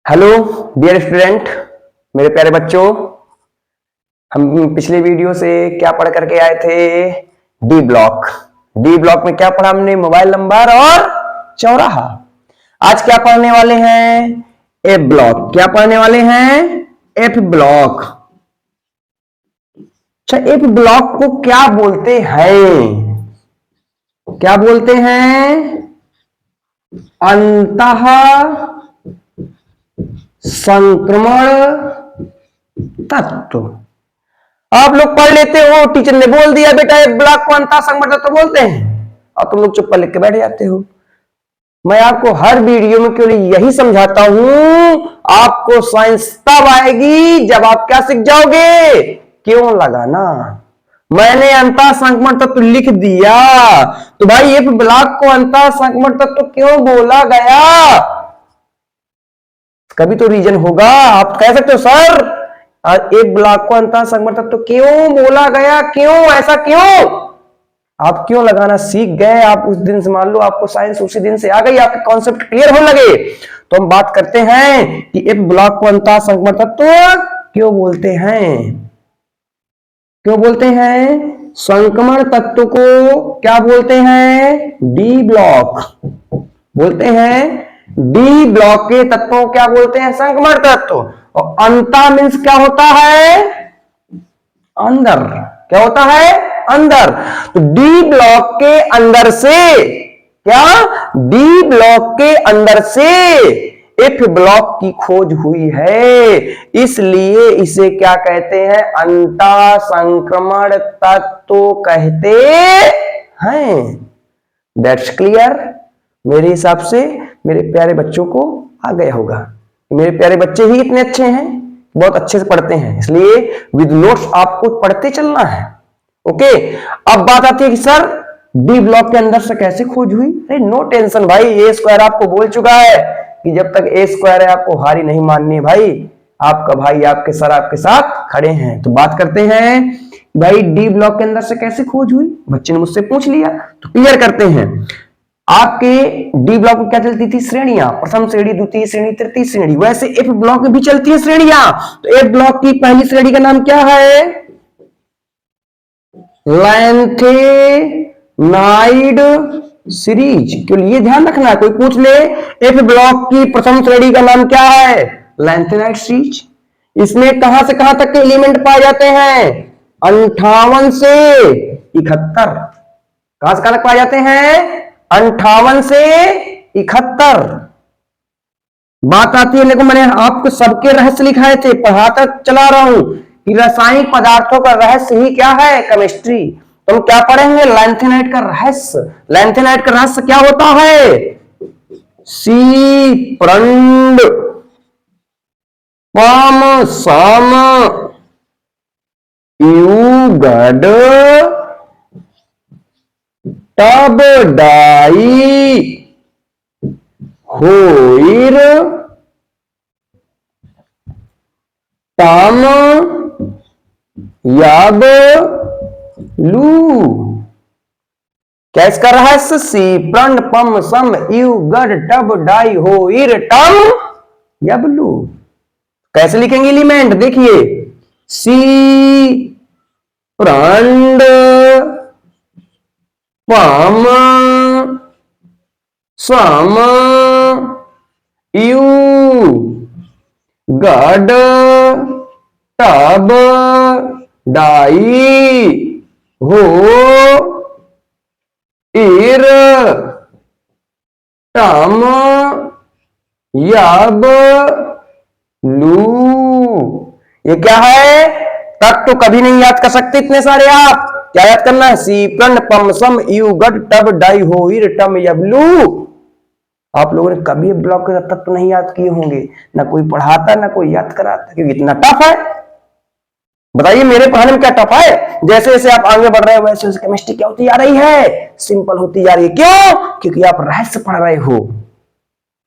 Hello dear student, मेरे प्यारे बच्चों। हम पिछले वीडियो से क्या पढ़ करके आए थे? D block. डी ब्लॉक में क्या पढ़ा हमने? मोबाइल नंबर और चौराहा। आज क्या पढ़ने वाले हैं? F block. क्या पढ़ने वाले हैं? F block. अच्छा, एफ ब्लॉक को क्या बोलते हैं? क्या बोलते हैं? अंतः संक्रमण तत्व। आप लोग पढ़ लेते हो, टीचर ने बोल दिया बेटा एक ब्लॉक को अंतः संक्रमण तत्व बोलते हैं, और तुम लोग चुप पर लिख के बैठ जाते हो। मैं आपको हर वीडियो में केवल यही समझाता हूं, आपको साइंस तब आएगी जब आप क्या सीख जाओगे, क्यों लगाना। मैंने अंतः संक्रमण तत्व लिख दिया, तो भाई एफ ब्लॉक को अंतः संक्रमण तत्व क्यों बोला गया? कभी तो रीजन होगा। आप कह सकते हो सर एक ब्लॉक को अंतः संक्रमण तत्व क्यों बोला गया, क्यों, ऐसा क्यों? आप क्यों लगाना सीख गए। आप उस दिन से मान लो आपको साइंस उसी दिन से आ गई, आपके कॉन्सेप्ट क्लियर होने लगे, तो हम बात करते हैं कि एक ब्लॉक को अंतः संक्रमण तत्व क्यों बोलते हैं। क्यों बोलते हैं? संक्रमण तत्व को क्या बोलते हैं? डी ब्लॉक बोलते हैं। डी ब्लॉक के तत्वों क्या बोलते हैं? संक्रमण तत्व। और अंतः मीन्स क्या होता है? अंदर। क्या होता है? अंदर। तो डी ब्लॉक के अंदर से क्या? डी ब्लॉक के अंदर से एफ ब्लॉक की खोज हुई है, इसलिए इसे क्या कहते हैं? अंतः संक्रमण तत्व कहते हैं। That's clear. मेरे हिसाब से मेरे प्यारे बच्चों को आ गया होगा। मेरे प्यारे बच्चे ही इतने अच्छे हैं, बहुत अच्छे से पढ़ते हैं, इसलिए विद नोट्स आपको पढ़ते चलना है। ओके, अब बात आती है कि सर डी ब्लॉक के अंदर से कैसे खोज हुई? अरे नो टेंशन भाई, ए स्क्वायर आपको बोल चुका है कि जब तक ए स्क्वायर है आपको हारी नहीं माननी है भाई। आपका भाई, आपके सर आपके साथ खड़े हैं। तो बात करते हैं भाई डी ब्लॉक के अंदर से कैसे खोज हुई। बच्चे ने मुझसे पूछ लिया तो क्लियर करते हैं। आपके डी ब्लॉक में क्या चलती थी? श्रेणियां। प्रथम श्रेणी, द्वितीय श्रेणी, तृतीय श्रेणी। वैसे एफ ब्लॉक में भी चलती है श्रेणियां। तो एफ ब्लॉक की पहली श्रेणी का नाम क्या है? Lanthanide series. क्यों ये ध्यान रखना, कोई पूछ ले एफ ब्लॉक की प्रथम श्रेणी का नाम क्या है? Lanthanide series. इसमें कहां से कहां तक के एलिमेंट पाए जाते हैं? 58 से 71। कहां से कहां तक पाए जाते हैं? 58 से 71। बात आती है, देखो मैंने आपको सबके रहस्य लिखाए थे, पढ़ाता चला रहा हूं कि रासायनिक पदार्थों का रहस्य ही क्या है? केमिस्ट्री। तो हम क्या पढ़ेंगे? लैंथेनाइड का रहस्य। लैंथेनाइड का रहस्य क्या होता है? सी प्रंड पम सम युगड तब डाई होइर तम याब लू। क्या इसका रहस्य? सी प्रण पम सम यू गड टब डाई होइर टम यब लू। कैसे लिखेंगे एलिमेंट? देखिए, सी प्रंड पम सम यू गड टब डाई हो इर टम यब लू। ये क्या है? तक तो कभी नहीं याद कर सकते इतने सारे आप। क्या याद करना है? सी प्रण पम सम यू गड टब डाई हो इर टम यब लू। आप लोगों ने कभी ब्लॉक के तत्व तो नहीं याद किए होंगे, ना कोई पढ़ाता ना कोई याद कराता, क्योंकि इतना टफ है। बताइए मेरे पढ़ाने में क्या टफ है? जैसे जैसे आप आगे बढ़ रहे हो वैसे वैसे केमिस्ट्री क्या होती जा रही है? सिंपल होती जा रही है। क्यों? क्योंकि आप रहस्य पढ़ रहे हो।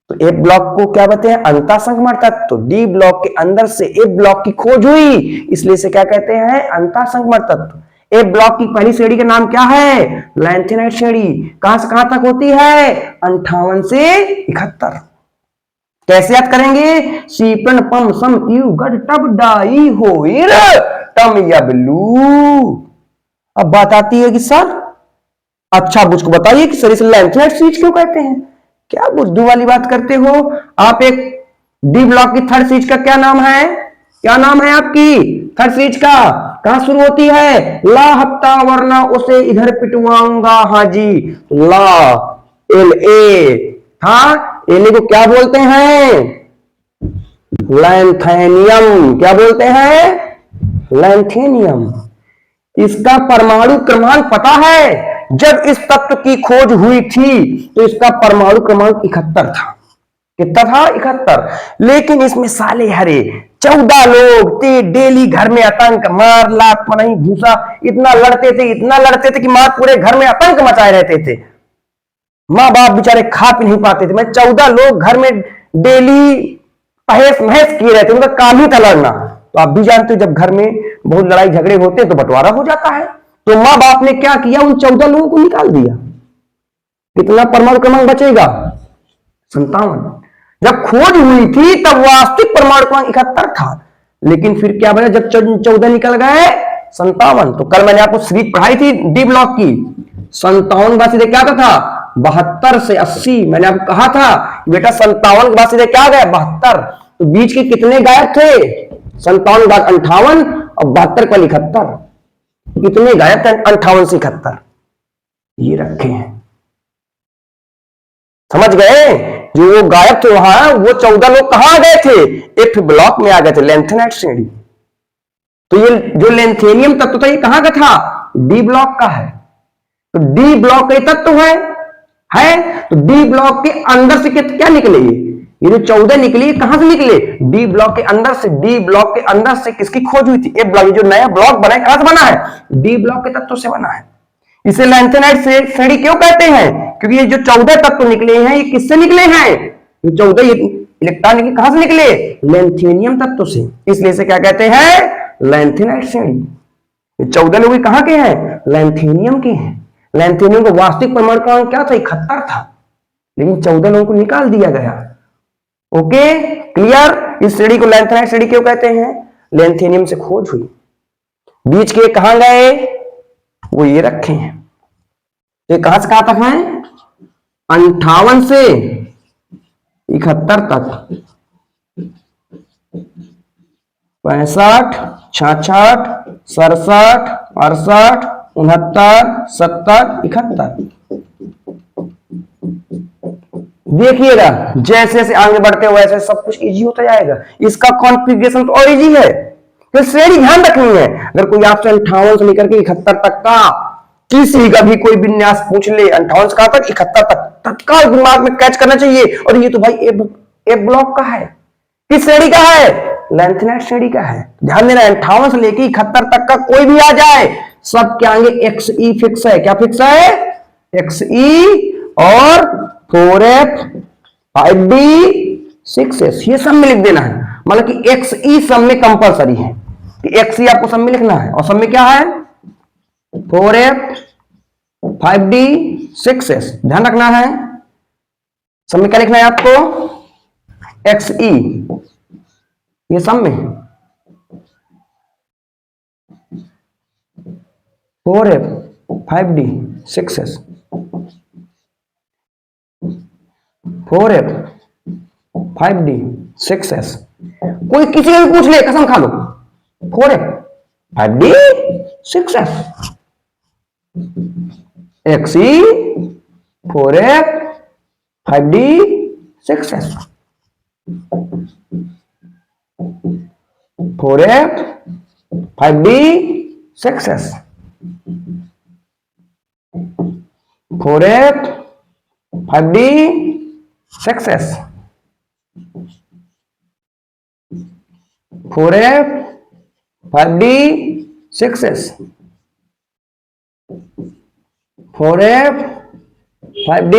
तो ए ब्लॉक को क्या कहते हैं? अंतः संक्रमण तत्व। तो डी ब्लॉक के अंदर से ए ब्लॉक की खोज हुई, इसलिए इसे क्या कहते हैं? अंतः संक्रमण तत्व। ए ब्लॉक की पहली श्रेणी का नाम क्या है? लैंथेनाइड श्रेणी। कहां से कहां तक होती है? 58 से 71। कैसे याद करेंगे? सीपन पम सम यू गड टब डाई हो इर टम यबलू। अब बात आती है कि सर, अच्छा मुझको बताइए कि सर इसे लेंथेनाइट सीरीज क्यों कहते हैं? क्या बुद्धू वाली बात करते हो आप? एक डी ब्लॉक की थर्ड सीरीज का क्या नाम है? क्या नाम है आपकी थर्ड सीरीज का? कहां शुरू होती है? ला हफ्ता वरना उसे इधर पिटवाऊंगा हाजी। ला एल ए, हाँ एल ए को क्या बोलते हैं? लैंथेनियम। क्या बोलते हैं? लैंथेनियम। इसका परमाणु क्रमांक पता है? जब इस तत्व की खोज हुई थी तो इसका परमाणु क्रमांक 71 था। कितना था? 71। लेकिन इसमें साले हरे 14 लोग थे। डेली घर में आतंक, मार लात नहीं घूसा, इतना लड़ते थे, इतना लड़ते थे कि मार पूरे घर में आतंक मचाए रहते थे। माँ बाप बेचारे खा पी नहीं पाते थे। मैं 14 लोग घर में डेली तहस नहस किए रहते, उनका काम ही था लड़ना। तो आप भी जानते हो जब घर में बहुत लड़ाई झगड़े होते हैं तो बंटवारा हो जाता है। तो माँ बाप ने क्या किया? उन 14 लोगों को निकाल दिया। कितना परमाणु क्रमांक बचेगा? 57। जब खोज हुई थी तब वास्तविक परमाणु क्रमांक 71 था, लेकिन फिर क्या बना जब 14 निकल गए? 57। तो कल मैंने आपको सीरीज पढ़ाई थी डी ब्लॉक की। 57 का सीधे क्या था? 72 से 80। मैंने आपको कहा था बेटा 57 के बाद सीधे क्या गया? 72। तो बीच के कितने गायब थे? 57 के बाद 58 और 72 का 71। कितने गायब थे? 58 से 71। ये रखे हैं, समझ गए? जो वो गायब थे वहां, वो 14 लोग कहां गए थे? एफ ब्लॉक में आ गए थे, लेंथेनाइट श्रेणी। तो ये जो लेंथेनियम तत्व था ये कहां का था? डी ब्लॉक का है। तो डी ब्लॉक का तत्व है। तो डी ब्लॉक के अंदर से क्या निकले? ये जो 14 निकली कहां से निकले? डी ब्लॉक के अंदर से। डी ब्लॉक के अंदर से किसकी खोज हुई थी? ए ब्लॉक। जो नया ब्लॉक बना है कहां से बना है? डी ब्लॉक के तत्व से बना है। इसे लेंथेनाइट श्रेणी क्यों कहते हैं? क्योंकि ये जो 14 तत्व निकले हैं ये किससे निकले हैं? ये 14 इलेक्ट्रॉन निकले कहां से निकले? लेंथेनियम तत्व से। इसलिए इसे क्या कहते हैं? लेंथेनाइट श्रेणी। ये 14 लोग कहां के हैं? लेंथेनियम के हैं। लेंथेनियम का वास्तविक परमाणु क्रमांक क्या था? 71 था, लेकिन 14 लोगों को निकाल दिया गया। Okay, clear? इस श्रेणी को लेंथेनाइट श्रेणी क्यों कहते हैं? लेंथेनियम से खोज हुई। बीच के कहां गए? वो ये रखे हैं। ये कहां से कहां तक है? 58 से 71 तक। 65, 66, 67, 68, 69, 70, 71। देखिएगा जैसे जैसे आगे बढ़ते हो वैसे सब कुछ इजी होता जाएगा। इसका कॉन्फ़िगरेशन तो और इजी है। तो श्रेणी ध्यान रखनी है। अगर कोई आपसे 58 से लेकर के 71 तक का किसी का भी कोई विन्यास पूछ ले, 58 से कहां तक? 71 तक, तत्काल दिमाग में कैच करना चाहिए। और ये तो भाई ए ब्लॉक का है। किस श्रेणी का है? लेंथेनाइट श्रेणी का है। ध्यान देना 58 से लेकर 71 तक का कोई भी आ जाए सब के आगे एक्स ई फिक्स है। क्या फिक्स है? एक्स ई और 4f 5d 6s ये सब में लिख देना है। मतलब कि एक्स ई सब में कंपलसरी है कि एक्स ई आपको सब में लिखना है। और सब में क्या है? 4f 5d 6s। ध्यान रखना है सब में क्या लिखना है आपको? एक्स ई ये सब में 4f 5d 6s 4f 5d 6s। कोई किसी को भी पूछ ले कसम खा लो 4f 5d 6s XE 4f 5d 6s 4f 5d 6s 4f 5d 6s 4f 5d 6s 4f 5d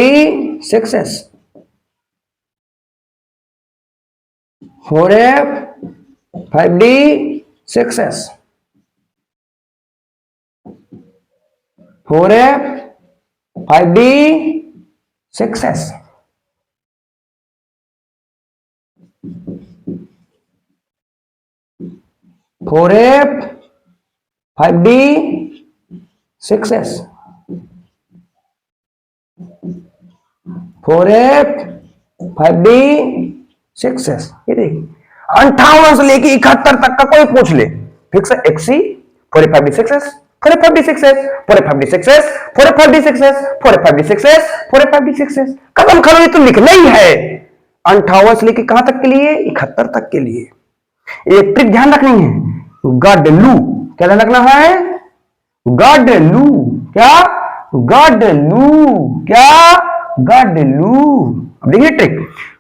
6s 4f 5d 6s 4f 5d 6s 4f 5d 6s 4f 5d 6s। ये देख 58 से लेके 71 तक का कोई पूछ ले, fix है xc 4f 5d 6s 4f 5d 6s 4f 5d 6s 4f 5d 6s 4f 5d 6s 4f 5d 6s। कदम खड़ो, ये तो लिखना ही है 58 से लेके कहां तक के लिए, 71 तक के लिए। एक ट्रिक ध्यान रखनी है, गडलू, क्या ध्यान रखना है, गडलू, क्या गडलू, क्या गडलू। अब देखिए ट्रिक,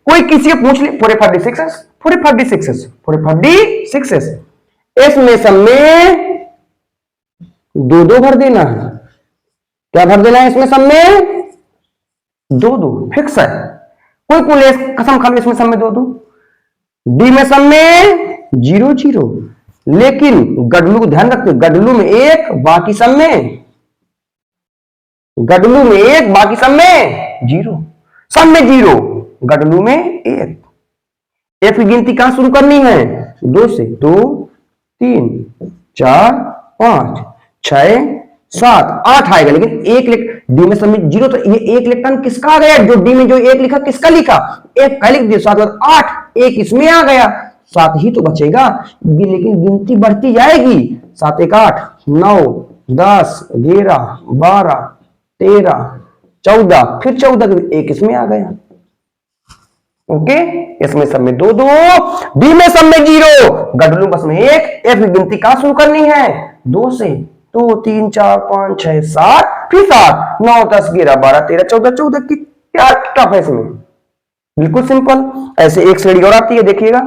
कोई किसी को पूछ ले 4f 5d 6s 4f 5d 6s 4f 5d 6s, इसमें सब में दो दो भर देना है। क्या भर देना है इसमें सब में, दो दो, फिक्स है। कोई कोई कसम खा लो इसमें सब में दो दो, डी में सब में 0 0, लेकिन गडलू को ध्यान रखते, गडलू में 1 बाकी सब में, गडलू में 1 बाकी सब में 0, सब में 0 गडलू में 1। एफ की गिनती कहां शुरू करनी है, 2 से, 2 3 4 5 6 7 8 आएगा, लेकिन 1 डी में सब में 0, तो ये 1 इलेक्ट्रॉन किसका आ गया, जो डी में जो 1 लिखा किसका लिखा, एक का लिख दिया, 7 बाद 8 1 इसमें आ गया, 7 ही तो बचेगा, लेकिन गिनती बढ़ती जाएगी, 7 1 8 9 10 11 12 13 14, फिर 14 1 इसमें आ गया। ओके, इसमें सब में 2 2, डी में सब में 0, गडलू बस में 1, एफ की गिनती कहां शुरू करनी है, 2 से, 2 3 4 5 6 7, फिर 7 9 10 11 12 13 14 14 की क्या टफ है इसमें, बिल्कुल सिंपल। ऐसे एक श्रेणी और आती है, देखिएगा,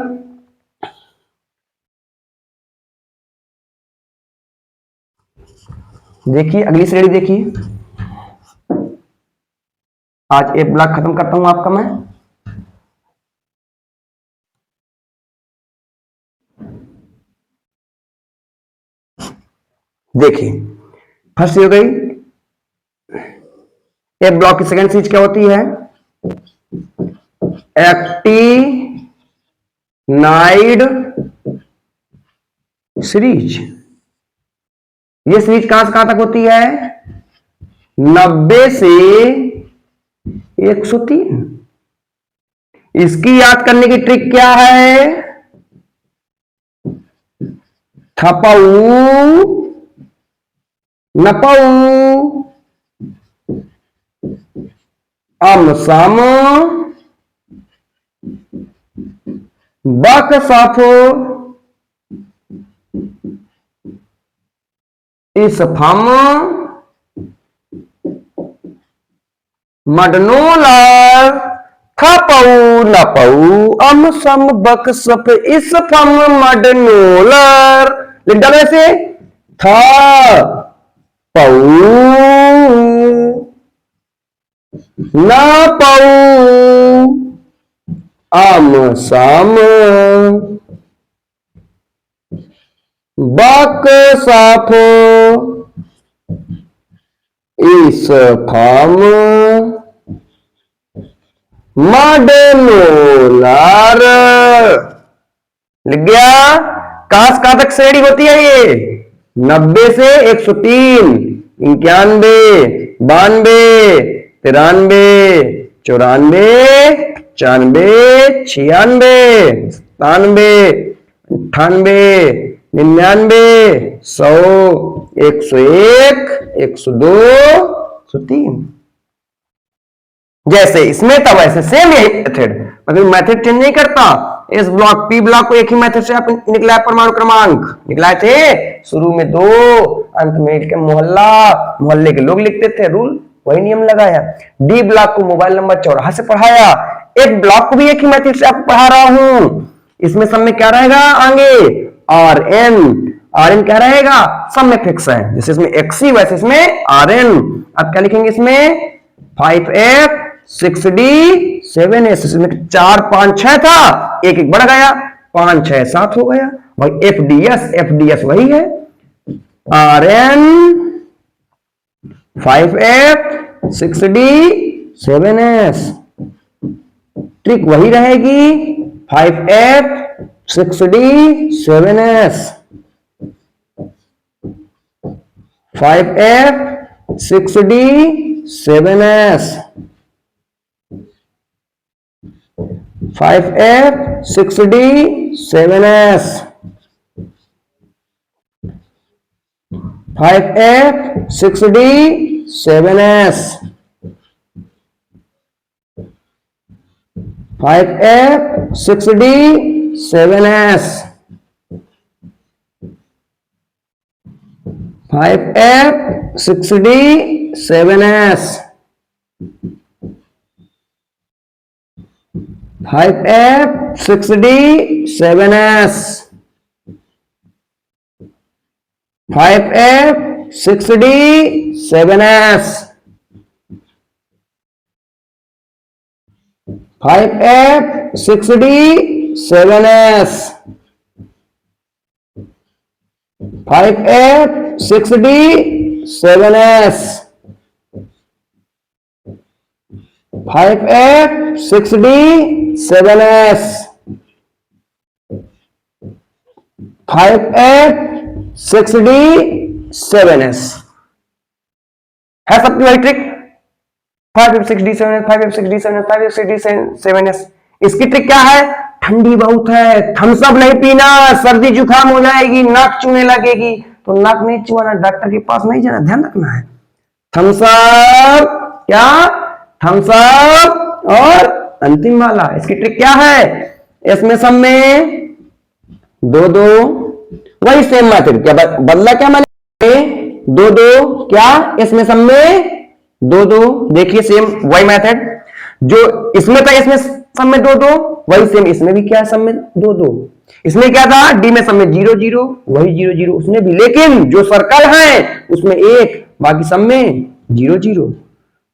देखिए अगली श्रेणी देखिए। आज एक ब्लॉक खत्म करता हूं आपका मैं। देखिए फर्स्ट हो गई, ए ब्लॉक की सेकंड सीरीज क्या होती है, एक्टिनाइड सीरीज। ये सीरीज कहां से कहां तक होती है, 90 से 103। इसकी याद करने की ट्रिक क्या है, थपाऊ नपाऊ अम सम बक सफ इस फम मडनोलर थपाऊ नपाऊ अम सम बक सफ इस फम मडनोलर। लिख डालो ऐसे, था पाऊ ना पाऊ आम साम बक साफ इस फाम मडनोलर। लिख गया, कहां तक श्रेणी होती है ये, 90 से 103, 91 92 93 94 95 96 97 98 99 100 101 102 103। जैसे इसमें था वैसे सेम यही मेथड, मगर मेथड चेंज नहीं करता। इस ब्लॉक पी ब्लॉक को एक ही मेथड से आप निकला परमाणु क्रमांक निकलाए थे, शुरू में 2, अंत में के मोहल्ले के लोग लिखते थे, रूल वही नियम लगाया। डी ब्लॉक को मोबाइल नंबर 14 से पढ़ाया। एक ब्लॉक को भी एक ही मेथड से आपको पढ़ा रहा हूं। इसमें सब में क्या रहेगा आगे, आर एन क्या रहेगा, सब में फिक्स है, जैसे इसमें एक्सी वैसे इसमें आर एन। अब क्या लिखेंगे इसमें, 5F 6D 7S, इसमें 4 5 6 था, एक एक बढ़ गया, 5 6 7 हो गया भाई। FDS वही है, RN 5F 6D 7S, trick वही रहेगी, 5F 6D 7S 5F 6D 7S 5F 6D 7S 5F 6D 7S 5F 6D 7S 5F 6D 7S 5F 6D 7S 5F 6D 7S 5F 6D 7S 5F 6D 7S 5F 6D 7S 5F 6D 7S है सबकी वही trick 5F 6D 7S 5F 6D 7S 5F 6D 7S। इसकी trick क्या है? ठंडी बहुत है, Thums up नहीं पीना, सर्दी जुकाम हो जाएगी, नाक चूने लगेगी, तो नाक नहीं चुआना, डॉक्टर के पास नहीं जाना, ध्यान रखना है। थम्स अप, क्या थम्स अप और अंतिम वाला। इसकी ट्रिक क्या है? इसमें सब में दो दो, वही सेम मैथड, क्या बदला क्या मैंने? दो दो, क्या इसमें सब में दो दो, देखिए सेम वही मेथड जो इसमें था, इसमें सब में दो दो, वही सेम इसमें भी क्या है, सब में दो दो। इसमें क्या था? डी में सब में 0 0, वही 0 0 उसमें भी, लेकिन जो सर्कल है उसमें 1, बाकी सब में 0 0।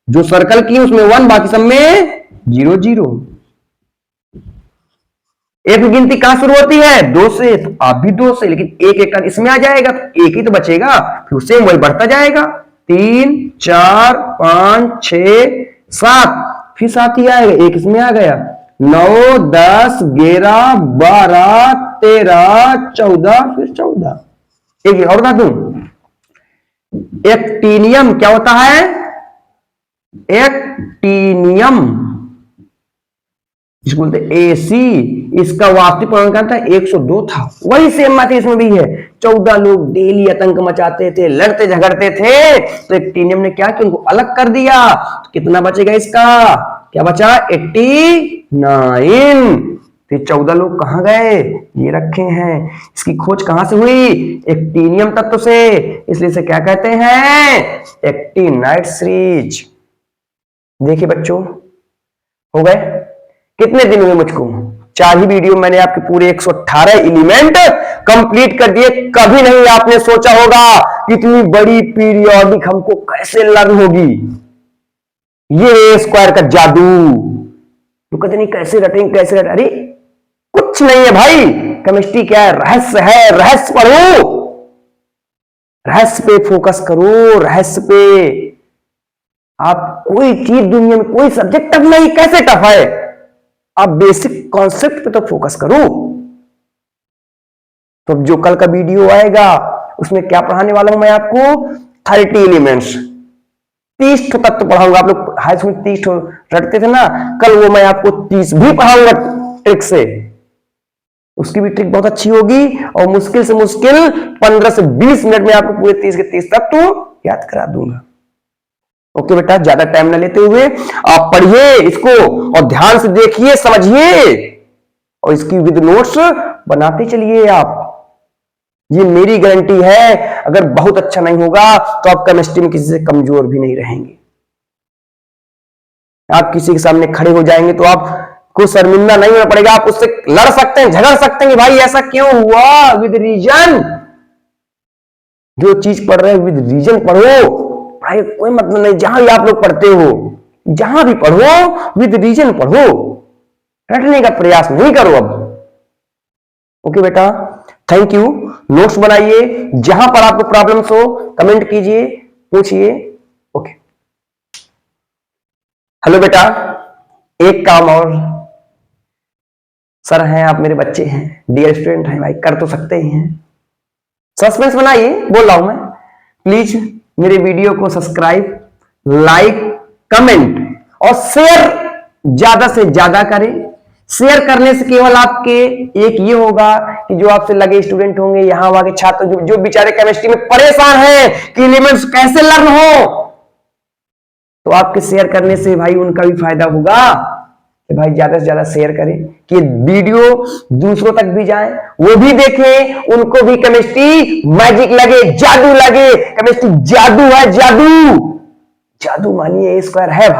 जो सर्कल की उसमें 1, बाकी सब में 0 0। एक गिनती कहां शुरू होती है? 2 से, तो आप भी 2 से, लेकिन एक एक इसमें आ जाएगा तो एक ही तो बचेगा, फिर सेम वही बढ़ता जाएगा। 3 4 5 6 7, फिर 7 ही आएगा, एक इसमें आ गया। 9 10 11 12 13 14, फिर 14। एक और बता दूं, एक्टिनियम क्या होता है? एक्टिनियम जिसको बोलते एसी, इसका वास्तविक परमाणु था 102 था। वही सेम बात इसमें भी है। 14 लोग डेली आतंक मचाते थे, लड़ते झगड़ते थे, तो एक्टिनियम ने क्या किया? उनको अलग कर दिया। तो कितना बचेगा इसका? क्या बचा? 89। फिर 14 लोग कहां गए? ये रखे हैं। इसकी खोज कहां से हुई? एक्टिनियम तत्व से, इसलिए इसे क्या कहते हैं? Actinide series. देखिए बच्चों, हो गए कितने दिन हुए मुझको? 4 ही वीडियो मैंने आपके पूरे 118 एलिमेंट कंप्लीट कर दिए। कभी नहीं आपने सोचा होगा इतनी बड़ी पीरियोडिक हमको कैसे लर्न होगी। ये स्क्वायर का जादू तो कहते नहीं कैसे रटेंगे, कैसे रटें? अरे कुछ नहीं है भाई, केमिस्ट्री क्या है? रहस्य है। रहस्य पढ़ो, रहस्य पे फोकस करो, रहस्य पे। आप कोई चीज दुनिया में, कोई सब्जेक्ट टफ नहीं, कैसे टफ है? आप बेसिक कॉन्सेप्ट पे तो फोकस करो। तो जो कल का वीडियो आएगा उसमें क्या पढ़ाने वाला हूं मैं आपको? 30 एलिमेंट्स, 30 तत्व पढ़ाऊंगा। आप लोग हाई स्कूल 30 रटते थे ना, कल वो मैं आपको 30 भी पढ़ाऊंगा ट्रिक से। उसकी भी ट्रिक बहुत अच्छी होगी और मुश्किल से मुश्किल 15 से 20 मिनट में आपको पूरे 30 के 30 तत्व याद करा दूंगा। ओके बेटा, ज्यादा टाइम ना लेते हुए आप पढ़िए इसको और ध्यान से देखिए, समझिए और इसकी विद नोट्स बनाते चलिए आप। ये मेरी गारंटी है, अगर बहुत अच्छा नहीं होगा तो आप केमिस्ट्री में किसी से कमजोर भी नहीं रहेंगे। आप किसी के सामने खड़े हो जाएंगे तो आपको शर्मिंदा नहीं होना पड़ेगा, आप उससे लड़ सकते हैं, झगड़ सकते हैं कि भाई ऐसा क्यों हुआ, विद रीजन। जो चीज पढ़ रहे हैं विद रीजन पढ़ो, भाई कोई मतलब नहीं। जहां भी आप लोग पढ़ते हो, जहां भी पढ़ो विद रीजन पढ़ो, रटने का प्रयास नहीं करो अब। ओके बेटा, थैंक यू। नोट्स बनाइए, जहां पर आपको प्रॉब्लम्स हो कमेंट कीजिए, पूछिए। ओके, हेलो बेटा, एक काम और, सर हैं आप, मेरे बच्चे हैं, डियर स्टूडेंट हैं भाई, कर तो सकते ही हैं। सस्पेंस बनाइए, बोल रहा हूं मैं। प्लीज मेरे वीडियो को सब्सक्राइब, लाइक, कमेंट और शेयर ज्यादा से ज्यादा करें। शेयर करने से केवल आपके एक ये होगा कि जो आपसे लगे स्टूडेंट होंगे, यहां वहां के छात्र जो बेचारे केमिस्ट्री में परेशान हैं कि एलिमेंट्स कैसे लर्न हो, तो आपके शेयर करने से भाई उनका भी फायदा होगा। कि भाई ज्यादा से ज्यादा शेयर करें कि वीडियो दूसरों तक भी जाए, वो भी देखें, उनको भी केमिस्ट्री मैजिक लगे, जादू लगे। केमिस्ट्री जादू है, जादू। जादू मानिए A² है।